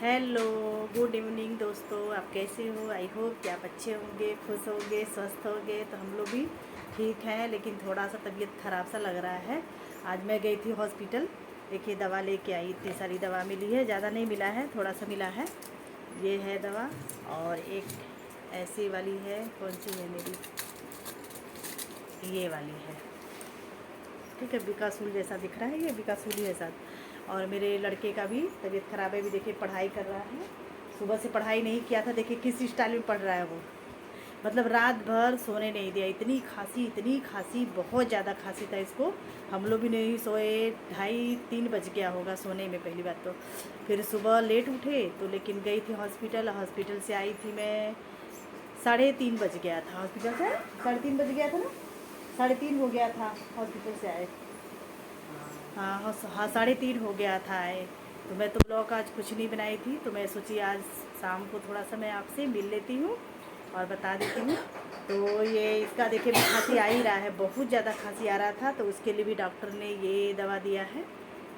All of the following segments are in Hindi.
हेलो, गुड इवनिंग दोस्तों। आप कैसे हो? आई होप कि आप अच्छे होंगे, खुश होंगे, स्वस्थ होंगे। तो हम लोग भी ठीक हैं, लेकिन थोड़ा सा तबीयत ख़राब सा लग रहा है। आज मैं गई थी हॉस्पिटल। देखिए, दवा लेके आई। इतनी सारी दवा मिली है, ज़्यादा नहीं मिला है, थोड़ा सा मिला है। ये है दवा, और एक ऐसी वाली है। कौन सी है मेरी? ये वाली है। ठीक है, बिकासूल जैसा दिख रहा है, ये बिकासूल ही है साथ। और मेरे लड़के का भी तबीयत ख़राब है। भी देखिए, पढ़ाई कर रहा है। सुबह से पढ़ाई नहीं किया था। देखिए किस स्टाइल में पढ़ रहा है वो। मतलब रात भर सोने नहीं दिया। इतनी खांसी, बहुत ज़्यादा खांसी था इसको। हम लोग भी नहीं सोए। 2:30-3 बज गया होगा सोने में, पहली बात तो। फिर सुबह लेट उठे तो, लेकिन गई थी हॉस्पिटल। हॉस्पिटल से आई थी मैं 3:30 बज गया था। हॉस्पिटल से 3:30 बज गया था ना, 3:30 हो गया था हॉस्पिटल से आए। हाँ हाँ हाँ, 3:30 हो गया था आए। तो मैं तो ब्लॉग आज कुछ नहीं बनाई थी, तो मैं सोची आज शाम को थोड़ा सा मैं आपसे मिल लेती हूँ और बता देती हूँ। तो ये इसका देखिए, खांसी आ ही रहा है, बहुत ज़्यादा खांसी आ रहा था। तो उसके लिए भी डॉक्टर ने ये दवा दिया है।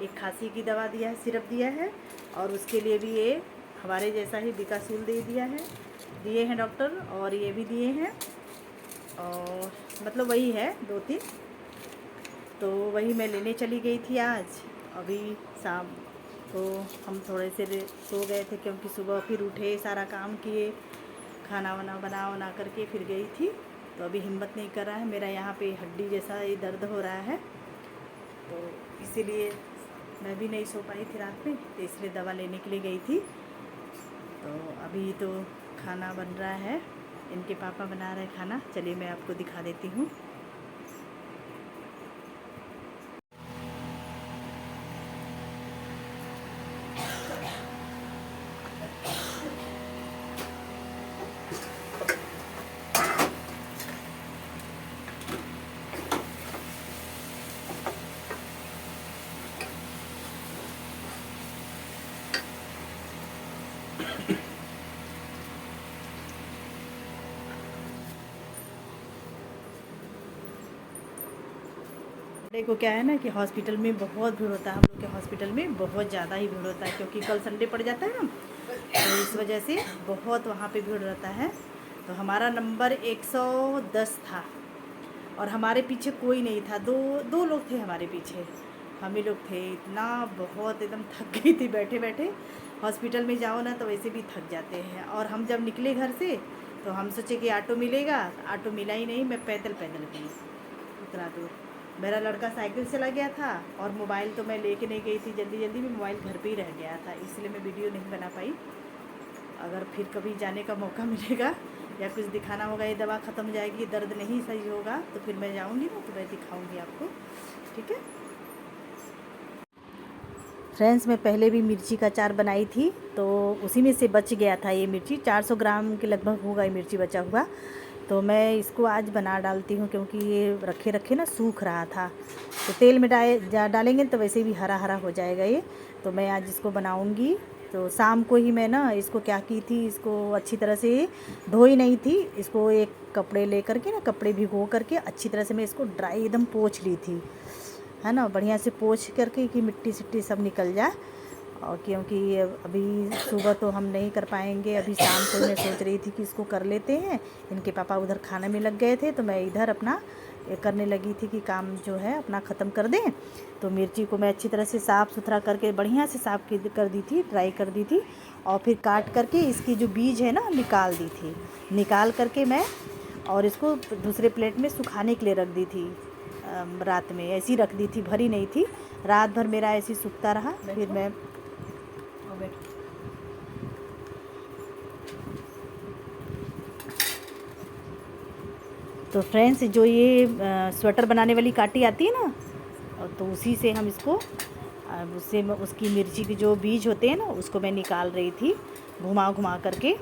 एक खांसी की दवा दिया है, सिरप दिया है। और उसके लिए भी ये हमारे जैसा ही बिकासूल दे दिया है, दिए हैं डॉक्टर। और ये भी दिए हैं, और मतलब वही है 2-3। तो वही मैं लेने चली गई थी आज। अभी शाम को हम थोड़े से सो गए थे, क्योंकि सुबह फिर उठे, सारा काम किए, खाना वाना बना करके फिर गई थी। तो अभी हिम्मत नहीं कर रहा है मेरा। यहाँ पे हड्डी जैसा ये दर्द हो रहा है, तो इसीलिए मैं भी नहीं सो पाई थी रात में। तो इसलिए दवा लेने के लिए गई थी। तो अभी तो खाना बन रहा है, इनके पापा बना रहे खाना। चलिए मैं आपको दिखा देती हूँ। देखो क्या है ना, कि हॉस्पिटल में बहुत भीड़ होता है। हम लोग के हॉस्पिटल में बहुत ज़्यादा ही भीड़ होता है, क्योंकि कल संडे पड़ जाता है ना, तो इस वजह से बहुत वहाँ पे भीड़ रहता है। तो हमारा नंबर 110 था, और हमारे पीछे कोई नहीं था। दो दो लोग थे हमारे पीछे, हम ही लोग थे। इतना बहुत एकदम थक गई थी बैठे बैठे। हॉस्पिटल में जाओ ना तो वैसे भी थक जाते हैं। और हम जब निकले घर से, तो हम सोचे कि ऑटो मिलेगा। ऑटो मिला ही नहीं। मैं पैदल पैदल गई उतना दूर। मेरा लड़का साइकिल चला गया था, और मोबाइल तो मैं लेके नहीं गई थी। जल्दी जल्दी में मोबाइल घर पे ही रह गया था, इसलिए मैं वीडियो नहीं बना पाई। अगर फिर कभी जाने का मौका मिलेगा या कुछ दिखाना होगा, ये दवा ख़त्म हो जाएगी, दर्द नहीं सही होगा, तो फिर मैं जाऊंगी ना, तो मैं दिखाऊंगी आपको। ठीक है फ्रेंड्स, मैं पहले भी मिर्ची का अचार बनाई थी, तो उसी में से बच गया था ये मिर्ची। 400 ग्राम के लगभग होगा ये मिर्ची बचा हुआ। तो मैं इसको आज बना डालती हूँ, क्योंकि ये रखे रखे ना सूख रहा था। तो तेल में डालेंगे तो वैसे भी हरा हरा हो जाएगा ये। तो मैं आज इसको बनाऊँगी। तो शाम को ही मैं ना इसको क्या की थी, इसको अच्छी तरह से धोई नहीं थी। इसको एक कपड़े ले करके ना, कपड़े भिगो करके अच्छी तरह से मैं इसको ड्राई एकदम पोंछ ली थी, है ना। बढ़िया से पोंछ करके कि मिट्टी सिट्टी सब निकल जाए। और क्योंकि अभी सुबह तो हम नहीं कर पाएंगे, अभी शाम को मैं सोच रही थी कि इसको कर लेते हैं। इनके पापा उधर खाने में लग गए थे, तो मैं इधर अपना करने लगी थी कि काम जो है अपना ख़त्म कर दें। तो मिर्ची को मैं अच्छी तरह से साफ़ सुथरा करके बढ़िया से साफ़ कर दी थी, ड्राई कर दी थी। और फिर काट करके इसकी जो बीज है ना, निकाल दी थी। निकाल करके मैं और इसको दूसरे प्लेट में सुखाने के लिए रख दी थी। रात में ऐसी रख दी थी, भरी नहीं थी। रात भर मेरा ऐसे सूखता रहा। फिर मैं तो फ्रेंड्स, जो ये स्वेटर बनाने वाली कांटी आती है ना, तो उसी से हम इसको उससे उसकी मिर्ची के जो बीज होते हैं ना, उसको मैं निकाल रही थी घुमा घुमा करके,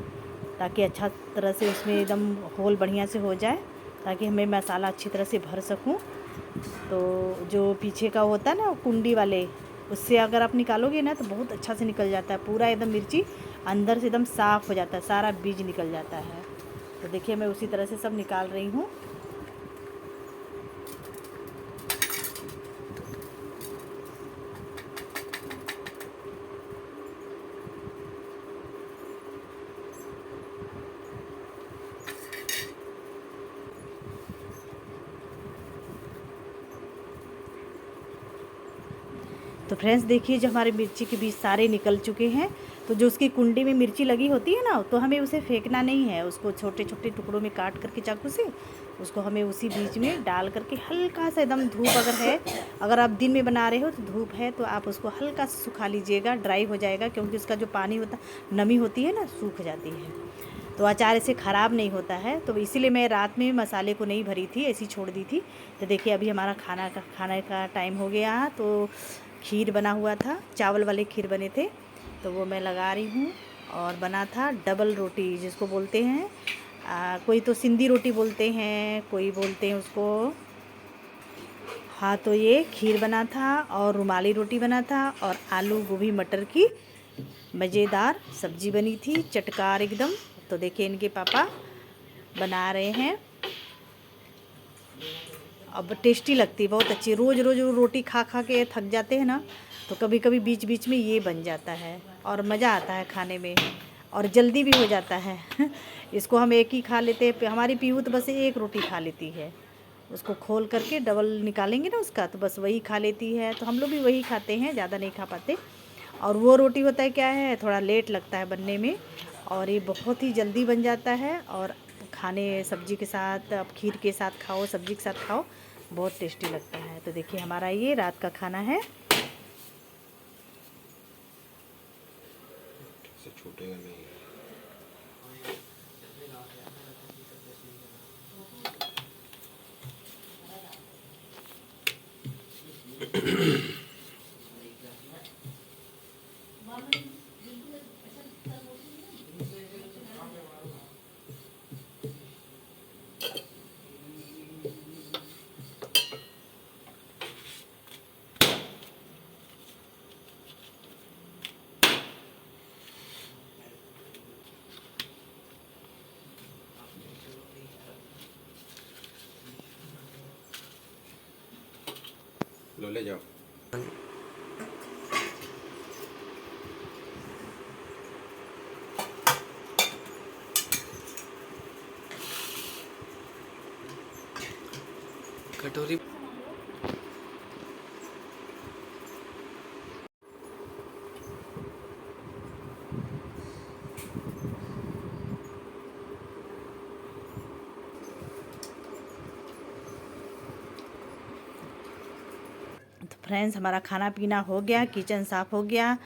ताकि अच्छा तरह से उसमें एकदम होल बढ़िया से हो जाए, ताकि हमें मसाला अच्छी तरह से भर सकूं। तो जो पीछे का होता है ना कुंडी वाले, उससे अगर आप निकालोगे ना तो बहुत अच्छा से निकल जाता है पूरा एकदम मिर्ची, अंदर से एकदम साफ़ हो जाता है, सारा बीज निकल जाता है। तो देखिए मैं उसी तरह से सब निकाल रही हूँ। तो फ्रेंड्स देखिए, जो हमारे मिर्ची के बीज सारे निकल चुके हैं, तो जो उसकी कुंडी में मिर्ची लगी होती है ना, तो हमें उसे फेंकना नहीं है, उसको छोटे छोटे टुकड़ों में काट करके चाकू से उसको हमें उसी बीज में डाल करके हल्का सा एकदम धूप अगर है, अगर आप दिन में बना रहे हो तो धूप है तो आप उसको हल्का सा सुखा लीजिएगा, ड्राई हो जाएगा, क्योंकि उसका जो पानी होता नमी होती है ना, सूख जाती है, तो अचार ऐसे ख़राब नहीं होता है। तो इसीलिए मैं रात में मसाले को नहीं भरी थी, ऐसी छोड़ दी थी। तो देखिए अभी हमारा खाने का टाइम हो गया। तो खीर बना हुआ था, चावल वाले खीर बने थे, तो वो मैं लगा रही हूँ। और बना था डबल रोटी जिसको बोलते हैं, कोई तो सिंधी रोटी बोलते हैं, कोई बोलते हैं उसको। हाँ, तो ये खीर बना था और रुमाली रोटी बना था और आलू गोभी मटर की मज़ेदार सब्जी बनी थी, चटकार एकदम। तो देखिए इनके पापा बना रहे हैं। अब टेस्टी लगती है, बहुत अच्छी। रोज़ रोज़ रोटी खा खा के थक जाते हैं ना, तो कभी कभी बीच बीच में ये बन जाता है और मज़ा आता है खाने में, और जल्दी भी हो जाता है। इसको हम एक ही खा लेते हैं, हमारी पीहू तो बस एक रोटी खा लेती है, उसको खोल करके डबल निकालेंगे ना उसका, तो बस वही खा लेती है। तो हम लोग भी वही खाते हैं, ज़्यादा नहीं खा पाते। और वो रोटी होता है क्या है, थोड़ा लेट लगता है बनने में, और ये बहुत ही जल्दी बन जाता है। और खाने सब्जी के साथ, आप खीर के साथ खाओ, सब्जी के साथ खाओ, बहुत टेस्टी लगता है। तो देखिए हमारा ये रात का खाना है। छूटेगा नहीं। लो ले जाओ। कटोरी तो फ्रेंड्स हमारा खाना पीना हो गया, किचन साफ़ हो गया,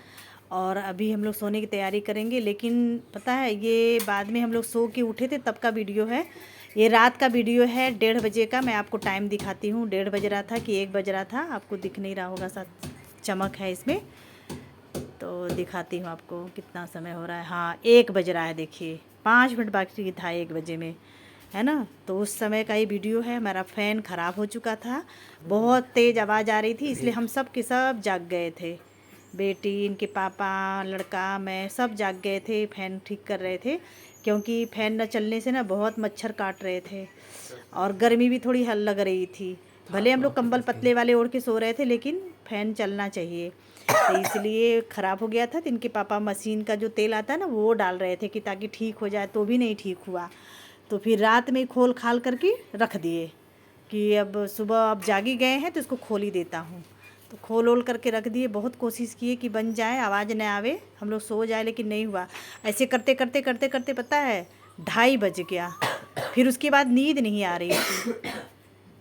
और अभी हम लोग सोने की तैयारी करेंगे। लेकिन पता है, ये बाद में हम लोग सो के उठे थे तब का वीडियो है, ये रात का वीडियो है, 1:30 बजे का। मैं आपको टाइम दिखाती हूँ, 1:30 बज रहा था कि 1 बज रहा था, आपको दिख नहीं रहा होगा, साथ चमक है इसमें, तो दिखाती हूँ आपको कितना समय हो रहा है। हाँ, 1 बज रहा है, देखिए 5 मिनट बाकी था 1 बजे में, है ना। तो उस समय का ये वीडियो है। हमारा फ़ैन ख़राब हो चुका था, बहुत तेज़ आवाज़ आ रही थी, इसलिए हम सब के सब जाग गए थे, बेटी, इनके पापा, लड़का, मैं, सब जाग गए थे, फ़ैन ठीक कर रहे थे, क्योंकि फ़ैन न चलने से ना बहुत मच्छर काट रहे थे, और गर्मी भी थोड़ी हल लग रही थी। भले हम लोग कंबल पतले वाले ओढ़ के सो रहे थे, लेकिन फ़ैन चलना चाहिए, तो इसलिए ख़राब हो गया था। तो इनके पापा मशीन का जो तेल आता है ना, वो डाल रहे थे कि ताकि ठीक हो जाए, तो भी नहीं ठीक हुआ। तो फिर रात में खोल खाल करके रख दिए कि अब सुबह अब जागी गए हैं तो इसको खोल ही देता हूँ। तो खोल ओल करके रख दिए, बहुत कोशिश किए कि बन जाए, आवाज़ न आवे, हम लोग सो जाए, लेकिन नहीं हुआ। ऐसे करते करते करते करते पता है 2:30 बज गया, फिर उसके बाद नींद नहीं आ रही थी,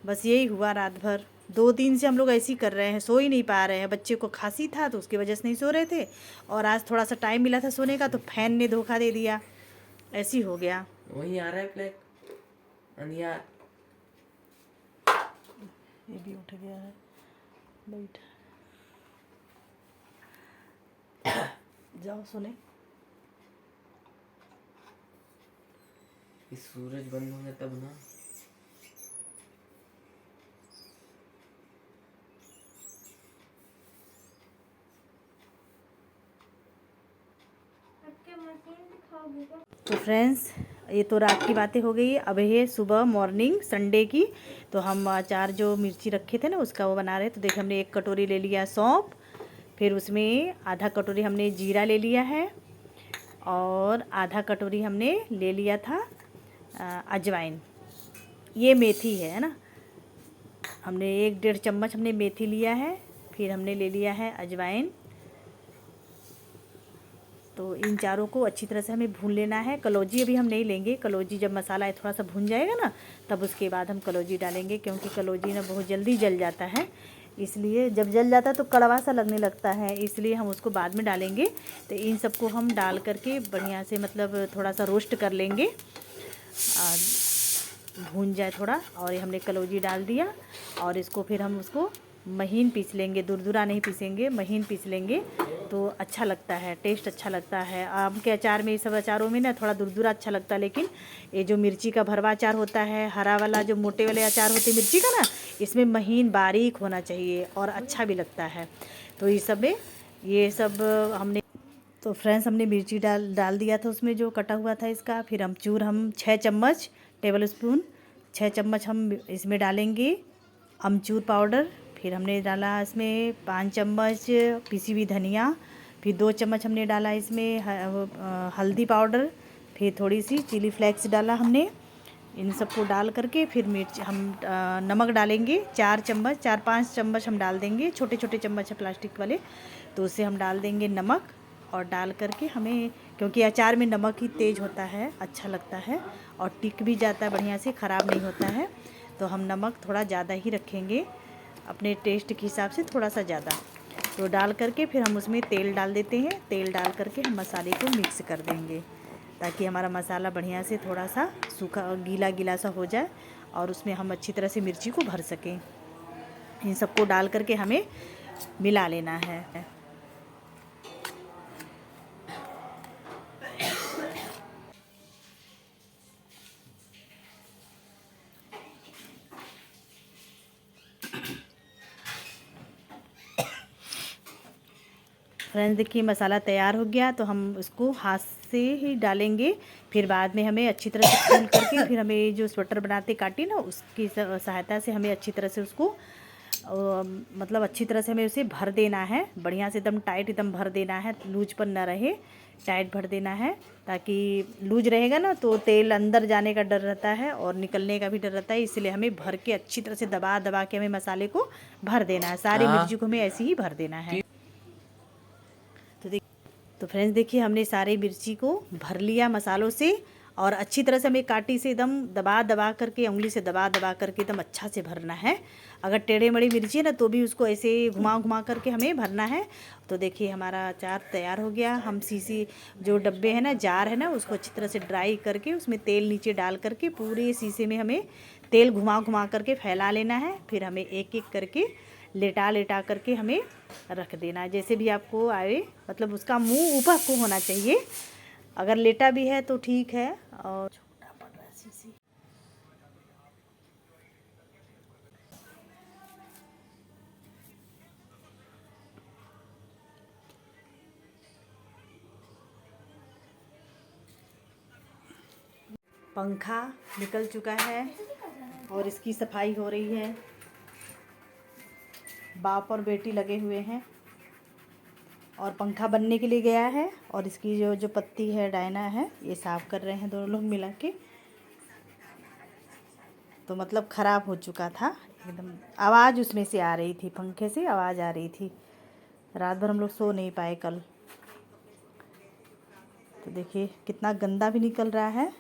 बस यही हुआ रात भर। 2 दिन से हम लोग ऐसे ही कर रहे हैं, सो ही नहीं पा रहे हैं। बच्चे को खांसी था तो उसकी वजह से नहीं सो रहे थे, और आज थोड़ा सा टाइम मिला था सोने का, तो फ़ैन ने धोखा दे दिया, ऐसे ही हो गया। वही आ रहा है ब्लैक अंधियार। ये भी उठ गया है, बैठ जाओ सोने। ये सूरज बंद होगा तब ना। तो फ्रेंड्स, ये तो रात की बातें हो गई, अब है सुबह मॉर्निंग संडे की। तो हम अचार जो मिर्ची रखे थे ना, उसका वो बना रहे। तो देखिए हमने 1 कटोरी ले लिया सौंफ, फिर उसमें आधा कटोरी हमने जीरा ले लिया है, और आधा कटोरी हमने ले लिया था अजवाइन, ये मेथी है ना, हमने 1 डेढ़ चम्मच हमने मेथी लिया है। फिर हमने ले लिया है अजवाइन। तो इन चारों को अच्छी तरह से हमें भून लेना है। कलौजी अभी हम नहीं लेंगे, कलौजी जब मसाला थोड़ा सा भून जाएगा ना तब उसके बाद हम कलौजी डालेंगे, क्योंकि कलौजी ना बहुत जल्दी जल जाता है, इसलिए जब जल जाता है तो कड़वा सा लगने लगता है, इसलिए हम उसको बाद में डालेंगे। तो इन सबको हम डाल करके बढ़िया से मतलब थोड़ा सा रोस्ट कर लेंगे, भून जाए थोड़ा। और ये हमने कलौजी डाल दिया और इसको फिर हम उसको महीन पीस लेंगे, दुरदुरा नहीं पीसेंगे, महीन पीस लेंगे तो अच्छा लगता है, टेस्ट अच्छा लगता है। आम के अचार में, ये सब अचारों में ना थोड़ा दुरदुरा अच्छा लगता है, लेकिन ये जो मिर्ची का भरवा अचार होता है, हरा वाला जो मोटे वाले अचार होते हैं मिर्ची का ना, इसमें महीन बारीक होना चाहिए और अच्छा भी लगता है। तो ये सब हमने तो फ्रेंड्स हमने मिर्ची डाल दिया था उसमें जो कटा हुआ था इसका। फिर हम 6 चम्मच टेबल स्पून 6 चम्मच हम इसमें डालेंगे अमचूर पाउडर। फिर हमने डाला इसमें 5 चम्मच पिसी हुई धनिया। फिर 2 चम्मच हमने डाला इसमें हल्दी पाउडर। फिर थोड़ी सी चिली फ्लेक्स डाला हमने। इन सबको डाल करके फिर मिर्च हम नमक डालेंगे 4-5 चम्मच हम डाल देंगे, छोटे छोटे चम्मच है प्लास्टिक वाले, तो उससे हम डाल देंगे नमक। और डाल करके हमें, क्योंकि अचार में नमक ही तेज़ होता है, अच्छा लगता है और टिक भी जाता है बढ़िया से, ख़राब नहीं होता है। तो हम नमक थोड़ा ज़्यादा ही रखेंगे, अपने टेस्ट के हिसाब से थोड़ा सा ज़्यादा। तो डाल करके फिर हम उसमें तेल डाल देते हैं। तेल डाल करके हम मसाले को मिक्स कर देंगे, ताकि हमारा मसाला बढ़िया से थोड़ा सा सूखा गीला गीला सा हो जाए और उसमें हम अच्छी तरह से मिर्ची को भर सकें। इन सबको डाल करके हमें मिला लेना है। फ्रेंड्स देखिए मसाला तैयार हो गया, तो हम उसको हाथ से ही डालेंगे। फिर बाद में हमें अच्छी तरह से खोल करके फिर हमें जो स्वेटर बनाते काटी ना, उसकी सहायता से हमें अच्छी तरह से उसको मतलब अच्छी तरह से हमें उसे भर देना है, बढ़िया से एकदम टाइट एकदम भर देना है, लूजपन ना रहे, टाइट भर देना है। ताकि लूज रहेगा ना तो तेल अंदर जाने का डर रहता है और निकलने का भी डर रहता है, इसलिए हमें भर के अच्छी तरह से दबा दबा के हमें मसाले को भर देना है। सारी मिर्ची को हमें ऐसे ही भर देना है। तो फ्रेंड्स देखिए हमने सारे मिर्ची को भर लिया मसालों से, और अच्छी तरह से हमें काटी से एकदम दबा दबा करके, उंगली से दबा दबा करके एकदम अच्छा से भरना है। अगर टेढ़े मेढ़ी मिर्ची है ना तो भी उसको ऐसे घुमा घुमा करके हमें भरना है। तो देखिए हमारा अचार तैयार हो गया। हम सीसी जो डब्बे हैं ना, जार है ना, उसको अच्छी तरह से ड्राई करके उसमें तेल नीचे डाल करके पूरे शीशे में हमें तेल घुमा घुमा करके फैला लेना है। फिर हमें एक एक करके लेटा लेटा करके हमें रख देना है, जैसे भी आपको आए, मतलब उसका मुंह ऊपर को होना चाहिए। अगर लेटा भी है तो ठीक है। और छोटा पड़ रहा है शीशी। पंखा निकल चुका है और इसकी सफाई हो रही है। बाप और बेटी लगे हुए हैं और पंखा बनने के लिए गया है, और इसकी जो पत्ती है, डायना है, ये साफ़ कर रहे हैं दोनों लोग मिला के। तो मतलब ख़राब हो चुका था एकदम, आवाज़ उसमें से आ रही थी, पंखे से आवाज़ आ रही थी। रात भर हम लोग सो नहीं पाए कल। तो देखिए कितना गंदा भी निकल रहा है।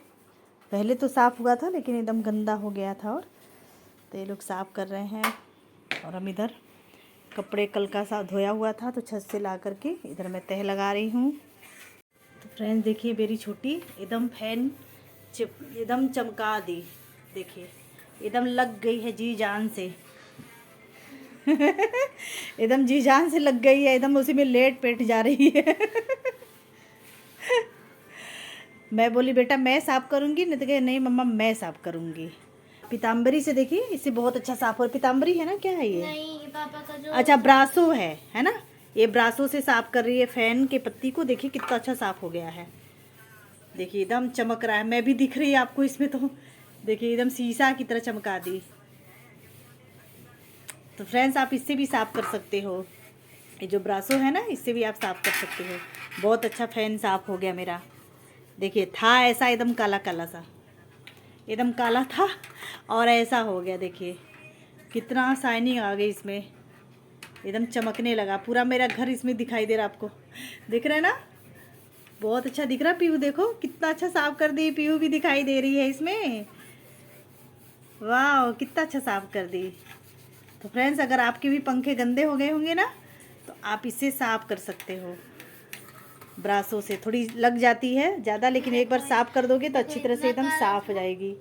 पहले तो साफ़ हुआ था लेकिन एकदम गंदा हो गया था। और तो ये लोग साफ़ कर रहे हैं और हम इधर कपड़े कल का सा धोया हुआ था तो छत से ला करके इधर मैं तह लगा रही हूँ। तो फ्रेंड्स देखिए मेरी छोटी एकदम फैन एकदम चमका दी, देखिए एकदम लग गई है जी जान से एकदम जी जान से लग गई है, एकदम उसी में लेट पेट जा रही है मैं बोली बेटा मैं साफ़ करूँगी, नहीं तो कहे नहीं मम्मा मैं साफ़ करूँगी। पीताम्बरी से देखिए इससे बहुत अच्छा साफ़ हो। पीताम्बरी है ना, क्या है ये? नहीं, ये पापा का जो अच्छा ब्रासो है ना, ये ब्रासो से साफ़ कर रही है फ़ैन के पत्ती को। देखिए कितना अच्छा साफ़ हो गया है, देखिए एकदम चमक रहा है। मैं भी दिख रही है आपको इसमें, तो देखिए एकदम शीशा की तरह चमका दी। तो फ्रेंड्स आप इससे भी साफ़ कर सकते हो, ये जो ब्रासो है ना, इससे भी आप साफ़ कर सकते हो। बहुत अच्छा फ़ैन साफ़ हो गया मेरा। देखिए था ऐसा एकदम काला काला सा, एकदम काला था और ऐसा हो गया। देखिए कितना शाइनिंग आ गई इसमें, एकदम चमकने लगा, पूरा मेरा घर इसमें दिखाई दे रहा आपको, दिख रहा है ना, बहुत अच्छा दिख रहा। पीहू देखो कितना अच्छा साफ कर दी, पीहू भी दिखाई दे रही है इसमें, वाह कितना अच्छा साफ कर दी। तो फ्रेंड्स अगर आपके भी पंखे गंदे हो गए होंगे ना तो आप इससे साफ कर सकते हो, ब्राशों से थोड़ी लग जाती है ज़्यादा, लेकिन एक बार साफ कर दोगे तो अच्छी तरह से एकदम साफ हो जाएगी।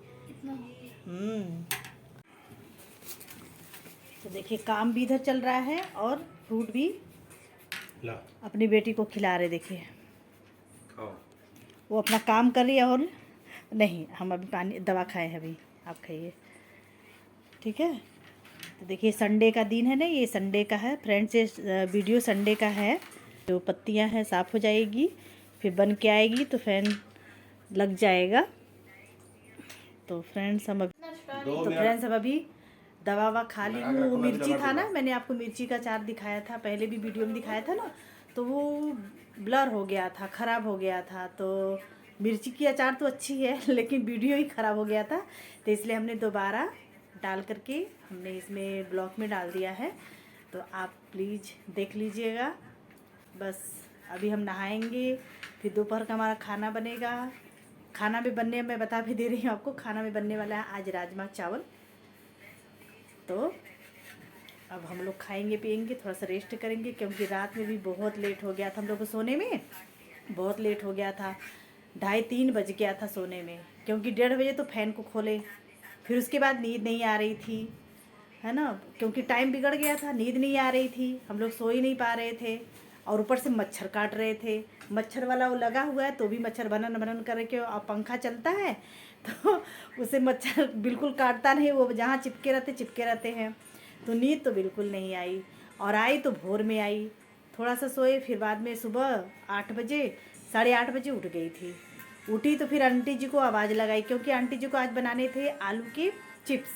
तो देखिए काम भी इधर चल रहा है और फ्रूट भी ला अपनी बेटी को खिला रहे, देखिए खाओ। वो अपना काम कर रही है और नहीं, हम अभी पानी दवा खाए हैं, अभी आप खाइए, ठीक है। तो देखिए संडे का दिन है ना, ये संडे का है फ्रेंड्स, ये वीडियो संडे का है। जो पत्तियां हैं साफ़ हो जाएगी, फिर बन के आएगी तो फैन लग जाएगा। तो फ्रेंड्स हम अभी दवा ववा खा ली हूँ। वो मिर्ची था ना, मैंने आपको मिर्ची का अचार दिखाया था, पहले भी वीडियो में दिखाया था ना, तो वो ब्लर हो गया था, ख़राब हो गया था। तो मिर्ची की अचार तो अच्छी है लेकिन वीडियो ही ख़राब हो गया था, तो इसलिए हमने दोबारा डाल करके हमने इसमें ब्लॉग में डाल दिया है। तो आप प्लीज़ देख लीजिएगा। बस अभी हम नहाएंगे, फिर दोपहर का हमारा खाना बनेगा। खाना में बनने, मैं बता भी दे रही हूँ आपको, खाना में बनने वाला है आज राजमा चावल। तो अब हम लोग खाएंगे पिएंगे, थोड़ा सा रेस्ट करेंगे, क्योंकि रात में भी बहुत लेट हो गया था हम लोग को सोने में, बहुत लेट हो गया था, 2:30-3 बज गया था सोने में, क्योंकि 1:30 बजे तो फ़ैन को खोले, फिर उसके बाद नींद नहीं आ रही थी, है ना, क्योंकि टाइम बिगड़ गया था, नींद नहीं आ रही थी, हम लोग सो ही नहीं पा रहे थे, और ऊपर से मच्छर काट रहे थे। मच्छर वाला वो लगा हुआ है तो भी मच्छर बनन बनन करके, और पंखा चलता है तो उसे मच्छर बिल्कुल काटता नहीं, वो जहाँ चिपके रहते हैं। तो नींद तो बिल्कुल नहीं आई, और आई तो भोर में आई, थोड़ा सा सोए, फिर बाद में सुबह 8 बजे 8:30 बजे उठ गई थी। उठी तो फिर आंटी जी को आवाज़ लगाई, क्योंकि आंटी जी को आज बनाने थे आलू के चिप्स,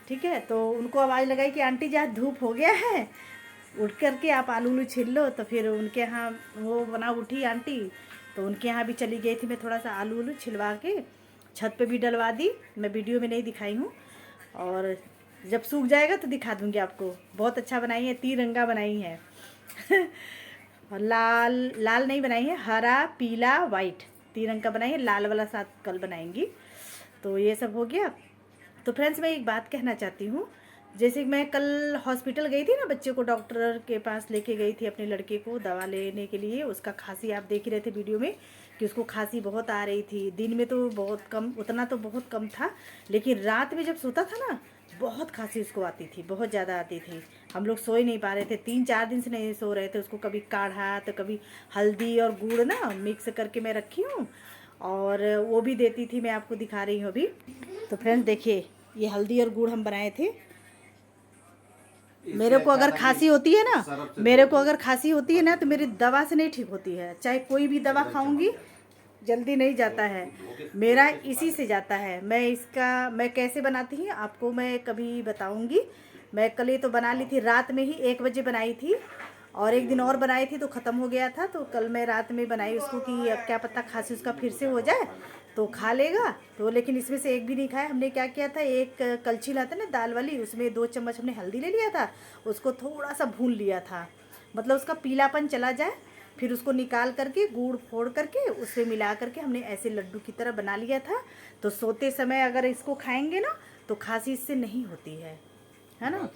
ठीक है। तो उनको आवाज़ लगाई कि आंटी जी आज धूप हो गया है, उठ करके आप आलू छील लो। तो फिर उनके यहाँ वो बना उठी आंटी, तो उनके यहाँ भी चली गई थी मैं, थोड़ा सा आलू छिलवा के छत पे भी डलवा दी, मैं वीडियो में नहीं दिखाई हूँ, और जब सूख जाएगा तो दिखा दूँगी आपको। बहुत अच्छा बनाई है, तिरंगा बनाई है और लाल नहीं बनाई है, हरा पीला वाइट तिरंगा का बनाई है, लाल वाला साथ कल बनाएंगी। तो ये सब हो गया। तो फ्रेंड्स मैं एक बात कहना चाहती हूँ, जैसे मैं कल हॉस्पिटल गई थी ना, बच्चे को डॉक्टर के पास लेके गई थी, अपने लड़के को दवा लेने के लिए। उसका खांसी आप देख ही रहे थे वीडियो में कि उसको खांसी बहुत आ रही थी। दिन में तो बहुत कम, उतना तो बहुत कम था, लेकिन रात में जब सोता था ना बहुत खांसी उसको आती थी, बहुत ज़्यादा आती थी। हम लोग सो ही नहीं पा रहे थे, 3-4 दिन से नहीं सो रहे थे। उसको कभी काढ़ा तो कभी हल्दी और गुड़ ना मिक्स करके मैं रखी हूँ, और वो भी देती थी, मैं आपको दिखा रही हूँ अभी। तो फ्रेंड्स देखिए, ये हल्दी और गुड़ हम बनाए थे। मेरे को अगर खांसी होती है ना, तो मेरी दवा से नहीं ठीक होती है, चाहे कोई भी दवा खाऊंगी जल्दी नहीं जाता है, मेरा इसी से जाता है। मैं कैसे बनाती हूँ आपको मैं कभी बताऊंगी। मैं कल ही तो बना ली थी, रात में ही 1 बजे बनाई थी, और एक दिन और बनाई थी तो ख़त्म हो गया था। तो कल मैं रात में बनाई उसको कि अब क्या पता खांसी उसका फिर से हो जाए तो खा लेगा। तो लेकिन इसमें से एक भी नहीं खाया। हमने क्या किया था, एक कलछी लाता ना दाल वाली, उसमें 2 चम्मच हमने हल्दी ले लिया था, उसको थोड़ा सा भून लिया था, मतलब उसका पीलापन चला जाए। फिर उसको निकाल करके गुड़ फोड़ करके उससे मिला करके हमने ऐसे लड्डू की तरह बना लिया था। तो सोते समय अगर इसको खाएंगे ना तो खांसी इससे नहीं होती है ना।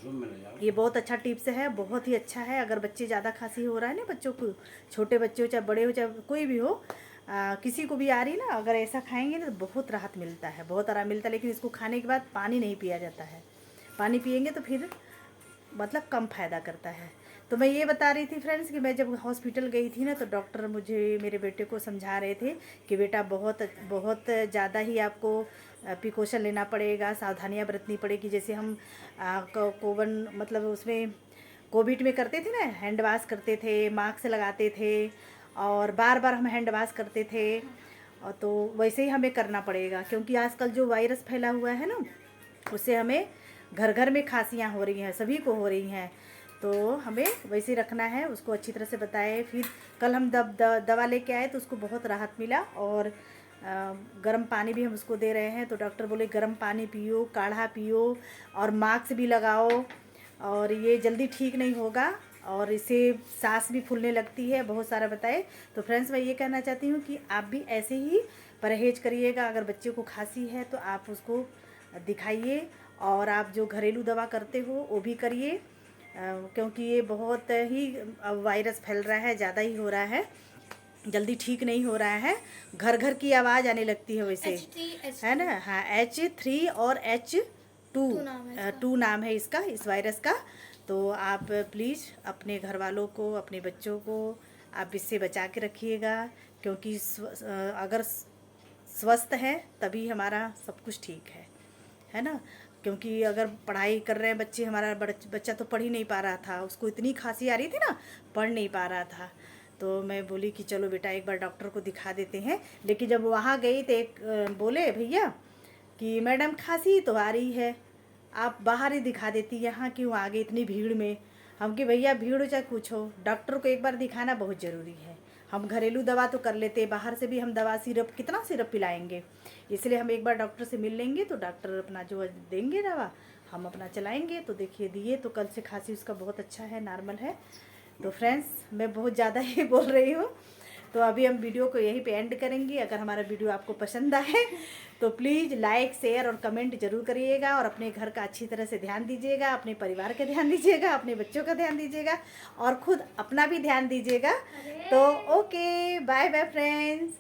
ये बहुत अच्छा टिप्स है, बहुत ही अच्छा है। अगर बच्चे ज़्यादा खांसी हो रहा है ना, बच्चों को, छोटे बच्चे हो चाहे बड़े हो चाहे कोई भी हो, किसी को भी आ रही ना, अगर ऐसा खाएंगे ना तो बहुत राहत मिलता है, बहुत आराम मिलता है। लेकिन इसको खाने के बाद पानी नहीं पिया जाता है, पानी पियेंगे तो फिर मतलब कम फ़ायदा करता है। तो मैं ये बता रही थी फ्रेंड्स कि मैं जब हॉस्पिटल गई थी ना, तो डॉक्टर मुझे, मेरे बेटे को समझा रहे थे कि बेटा बहुत ज़्यादा ही आपको प्रिकॉशन लेना पड़ेगा, सावधानियां बरतनी पड़ेगी। जैसे हम कोवन मतलब उसमें कोविड में करते थे ना, हैंड वॉश करते थे, मास्क लगाते थे, और बार बार हम हैंड वॉश करते थे, और तो वैसे ही हमें करना पड़ेगा, क्योंकि आजकल जो वायरस फैला हुआ है ना, उससे हमें घर घर में खांसियाँ हो रही हैं, सभी को हो रही हैं। तो हमें वैसे ही रखना है, उसको अच्छी तरह से बताए। फिर कल हम दवा लेके आए तो उसको बहुत राहत मिला, और गर्म पानी भी हम उसको दे रहे हैं। तो डॉक्टर बोले गर्म पानी पियो, काढ़ा पियो, और मास्क भी लगाओ, और ये जल्दी ठीक नहीं होगा और इसे सांस भी फूलने लगती है, बहुत सारा बताए। तो फ्रेंड्स मैं ये कहना चाहती हूँ कि आप भी ऐसे ही परहेज करिएगा। अगर बच्चे को खांसी है तो आप उसको दिखाइए, और आप जो घरेलू दवा करते हो वो भी करिए, क्योंकि ये बहुत ही वायरस फैल रहा है, ज़्यादा ही हो रहा है, जल्दी ठीक नहीं हो रहा है। घर घर की आवाज़ आने लगती है वैसे, है ना। हाँ, H3 और H2 नाम है इसका, इस वायरस का। तो आप प्लीज़ अपने घर वालों को, अपने बच्चों को आप इससे बचा के रखिएगा, क्योंकि अगर स्वस्थ है तभी हमारा सब कुछ ठीक है ना। क्योंकि अगर पढ़ाई कर रहे हैं बच्चे, हमारा बच्चा तो पढ़ ही नहीं पा रहा था, उसको इतनी खांसी आ रही थी ना, पढ़ नहीं पा रहा था। तो मैं बोली कि चलो बेटा एक बार डॉक्टर को दिखा देते हैं। लेकिन जब वहाँ गई तो एक बोले भैया कि मैडम खांसी तो आ रही है, आप बाहर ही दिखा देती, यहाँ क्यों आ गई इतनी भीड़ में। हम कि भैया भीड़ हो चाहे कुछ हो, डॉक्टर को एक बार दिखाना बहुत ज़रूरी है। हम घरेलू दवा तो कर लेते, बाहर से भी हम दवा सिरप, कितना सिरप पिलाएंगे, इसलिए हम एक बार डॉक्टर से मिल लेंगे। तो डॉक्टर अपना जो देंगे दवा हम अपना चलाएंगे। तो देखिए दिए तो कल से खांसी उसका बहुत अच्छा है, नॉर्मल है। तो फ्रेंड्स मैं बहुत ज़्यादा ही बोल रही हूँ, तो अभी हम वीडियो को यहीं पे एंड करेंगे। अगर हमारा वीडियो आपको पसंद आए तो प्लीज़ लाइक, शेयर और कमेंट जरूर करिएगा, और अपने घर का अच्छी तरह से ध्यान दीजिएगा, अपने परिवार का ध्यान दीजिएगा, अपने बच्चों का ध्यान दीजिएगा, और खुद अपना भी ध्यान दीजिएगा। तो ओके, बाय बाय फ्रेंड्स।